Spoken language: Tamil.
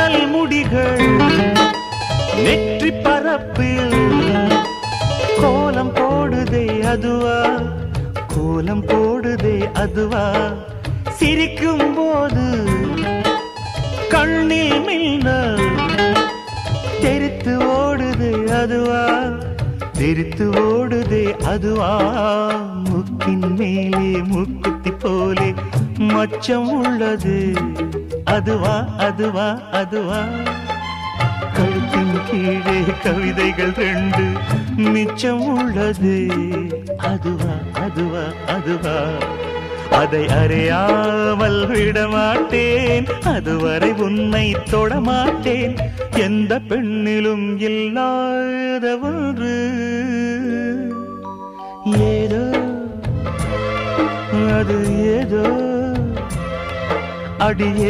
மின்னல் முடிகள் நெற்றி பரப்பில் கோலம் போடுதே அதுவா, கோலம் போடுதே அதுவா, சிரிக்கும் போது கண்ணில் மின்னல் தெரித்து ஓடுதே அதுவா, தெரித்து ஓடுதே அதுவா, முக்கின் மேலே முக்குத்தி போலே மச்சம் உள்ளது அதுவா, அதுவா, அதுவா, கழுத்தின் கீழே கவிதைகள் 2 மிச்சம் உள்ளது அதுவா, அதுவா, அதுவா, அதை அறியாமல் விடமாட்டேன், அதுவரை உன்னை தொடமாட்டேன், எந்த பெண்ணிலும் இல்லாத ஒன்று ஏதோ, அது ஏதோ அடியே.